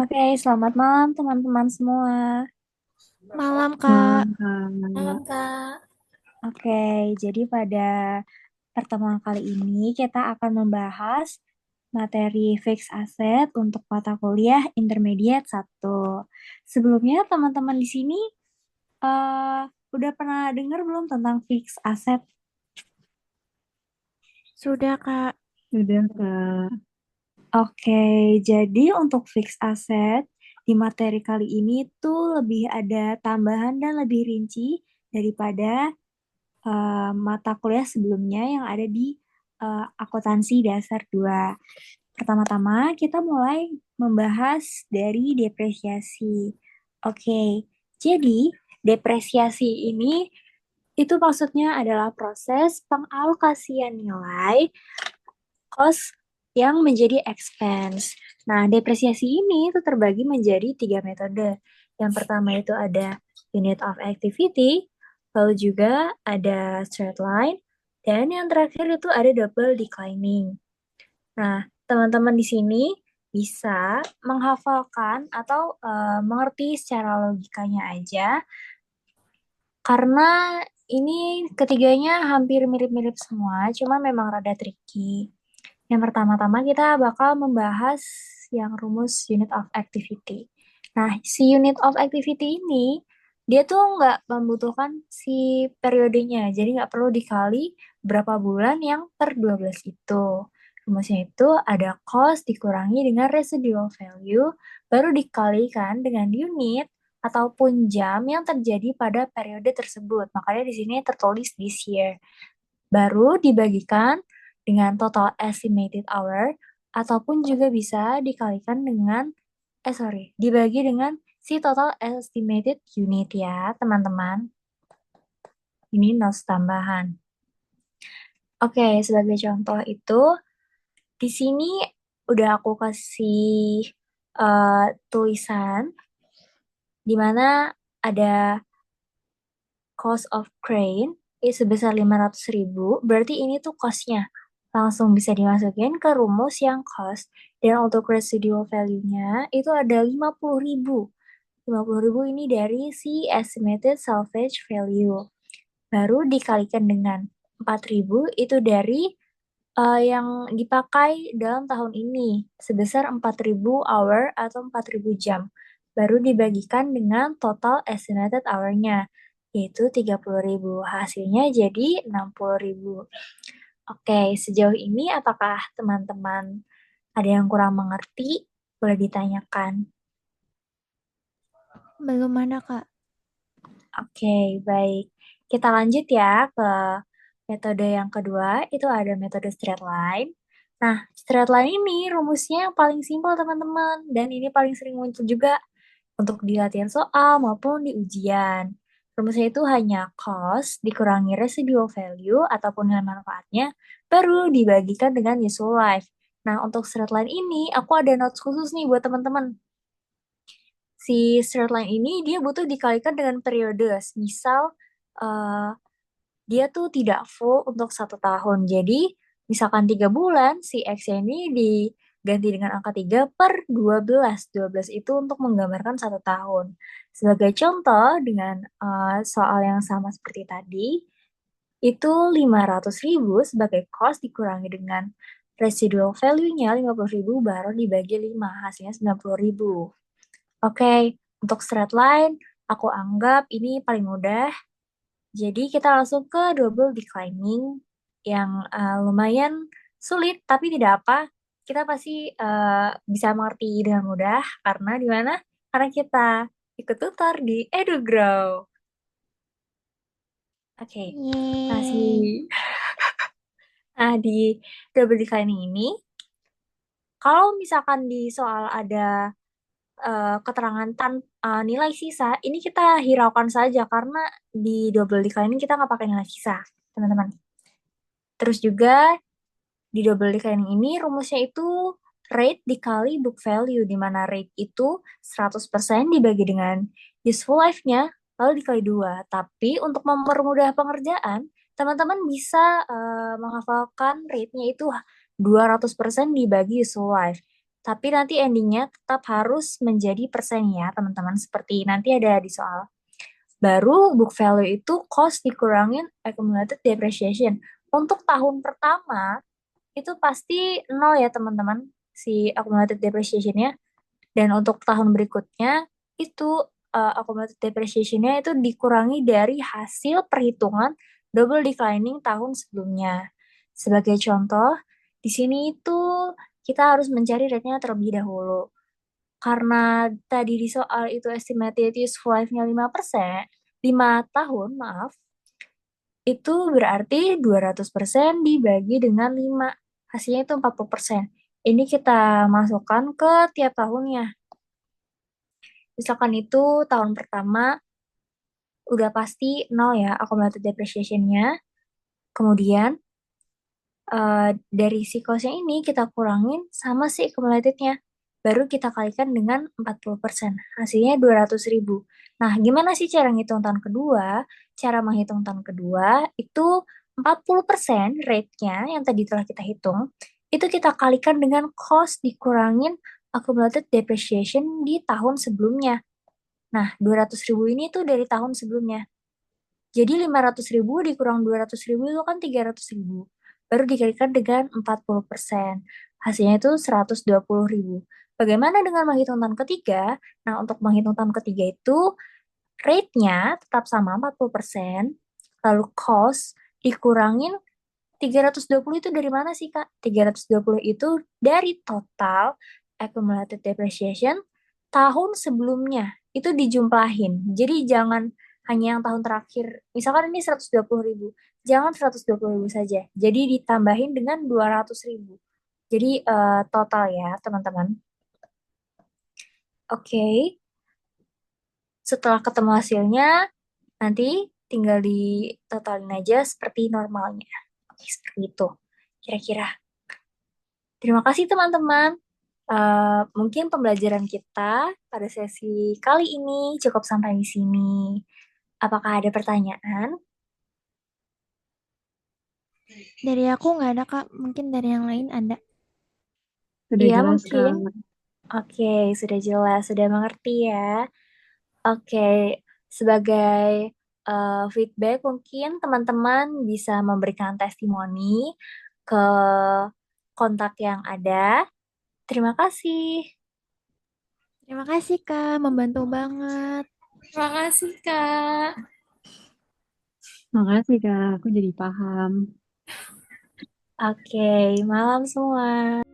Oke, selamat malam teman-teman semua. Malam, Kak. Malam, Malam, Kak. Kak. Oke, jadi pada pertemuan kali ini kita akan membahas materi fixed asset untuk mata kuliah intermediate 1. Sebelumnya teman-teman di sini eh, udah pernah dengar belum tentang fixed asset? Sudah, Kak. Sudah, Kak. Oke, jadi untuk fixed asset di materi kali ini tuh lebih ada tambahan dan lebih rinci daripada mata kuliah sebelumnya yang ada di akuntansi dasar 2. Pertama-tama kita mulai membahas dari depresiasi. Oke, jadi depresiasi ini itu maksudnya adalah proses pengalokasian nilai cost yang menjadi expense. Nah, depresiasi ini itu terbagi menjadi 3 metode. Yang pertama itu ada unit of activity, lalu juga ada straight line, dan yang terakhir itu ada double declining. Nah, teman-teman di sini bisa menghafalkan atau mengerti secara logikanya aja, karena ini ketiganya hampir mirip-mirip semua, cuma memang rada tricky. Yang pertama-tama kita bakal membahas yang rumus unit of activity. Nah, si unit of activity ini, dia tuh nggak membutuhkan si periodenya, jadi nggak perlu dikali berapa bulan yang per 12 itu. Rumusnya itu ada cost dikurangi dengan residual value, baru dikalikan dengan unit ataupun jam yang terjadi pada periode tersebut. Makanya di sini tertulis this year. Baru dibagikan dengan total estimated hour ataupun juga bisa dikalikan dengan dibagi dengan si total estimated unit ya, teman-teman. Ini notes tambahan. Oke, sebagai contoh itu di sini udah aku kasih tulisan di mana ada cost of crane sebesar 500.000, berarti ini tuh cost-nya. Langsung bisa dimasukin ke rumus yang cost, dan untuk residual value-nya itu ada 50.000. 50.000 ini dari si estimated salvage value. Baru dikalikan dengan 4.000 itu dari yang dipakai dalam tahun ini sebesar 4.000 hour atau 4.000 jam. Baru dibagikan dengan total estimated hour-nya, yaitu 30.000. Hasilnya jadi 60.000. Oke, sejauh ini apakah teman-teman ada yang kurang mengerti? Boleh ditanyakan. Belum ada, Kak. Oke, baik. Kita lanjut ya ke metode yang kedua, itu ada metode straight line. Nah, straight line ini rumusnya yang paling simpel teman-teman, dan ini paling sering muncul juga untuk di latihan soal maupun di ujian. Rumusnya itu hanya cost dikurangi residual value ataupun nilai manfaatnya, baru dibagikan dengan useful life. Nah, untuk straight line ini, aku ada notes khusus nih buat teman-teman. Si straight line ini dia butuh dikalikan dengan periode. Misal eh, dia tuh tidak full untuk 1 tahun. Jadi misalkan 3 bulan, si X ini diganti dengan angka 3 per 12. 12 itu untuk menggambarkan 1 tahun. Sebagai contoh dengan soal yang sama seperti tadi, itu 500.000 sebagai cost dikurangi dengan residual value-nya 50.000 baru dibagi 5, hasilnya 90.000. Oke, untuk straight line, aku anggap ini paling mudah. Jadi kita langsung ke double declining yang lumayan sulit, tapi tidak apa. Kita pasti bisa mengerti dengan mudah karena di mana? Karena kita ikut tutor di EduGrow. Oke, Yeay. masih di double declining ini, kalau misalkan di soal ada keterangan nilai sisa, ini kita hiraukan saja karena di double declining kita nggak pakai nilai sisa, teman-teman. Terus juga di double declining ini rumusnya itu rate dikali book value, di mana rate itu 100% dibagi dengan useful life-nya, lalu dikali 2. Tapi untuk mempermudah pengerjaan, teman-teman bisa menghafalkan rate-nya itu 200% dibagi useful life. Tapi nanti endingnya tetap harus menjadi persen ya, teman-teman. Seperti nanti ada di soal. Baru book value itu cost dikurangin accumulated depreciation. Untuk tahun pertama, itu pasti nol ya, teman-teman, si accumulated depreciation-nya. Dan untuk tahun berikutnya, itu accumulated depreciation-nya itu dikurangi dari hasil perhitungan double declining tahun sebelumnya. Sebagai contoh, di sini itu kita harus mencari rate-nya terlebih dahulu. Karena tadi di soal itu estimated useful life-nya 5%, 5 tahun, maaf, itu berarti 200% dibagi dengan 5. Hasilnya itu 40%. Ini kita masukkan ke tiap tahunnya. Misalkan itu tahun pertama udah pasti nol ya accumulated depreciation-nya. Kemudian dari si cost-nya ini kita kurangin sama si accumulated-nya. Baru kita kalikan dengan 40%. Hasilnya 200.000. Nah, gimana sih cara ngitung tahun kedua? Cara menghitung tahun kedua itu 40% rate-nya yang tadi telah kita hitung, itu kita kalikan dengan cost dikurangin accumulated depreciation di tahun sebelumnya. Nah, 200.000 ini tuh dari tahun sebelumnya. Jadi 500.000 dikurang 200.000 itu kan 300.000. Baru dikalikan dengan 40%. Hasilnya itu 120.000. Bagaimana dengan menghitung tahun ketiga? Nah, untuk menghitung tahun ketiga itu rate-nya tetap sama 40%. Lalu cost dikurangin 320 itu dari mana sih, Kak? 320 itu dari total accumulated depreciation tahun sebelumnya. Itu dijumlahin. Jadi jangan hanya yang tahun terakhir. Misalkan ini 120.000. Jangan 120.000 saja. Jadi ditambahin dengan 200.000. Jadi total ya, teman-teman. Oke. Setelah ketemu hasilnya, nanti tinggal ditotalin aja seperti normalnya. Oke, seperti itu. Kira-kira. Terima kasih teman-teman. Mungkin pembelajaran kita pada sesi kali ini cukup sampai di sini. Apakah ada pertanyaan? Dari aku nggak ada, Kak. Mungkin dari yang lain ada. Sudah Iya, jelas, mungkin. Kak. Oke, sudah jelas, sudah mengerti ya. Oke, sebagai feedback mungkin teman-teman bisa memberikan testimoni ke kontak yang ada. Terima kasih. Terima kasih, Kak. Membantu banget. Terima kasih, Kak. Makasih, Kak. Aku jadi paham. Oke, malam semua.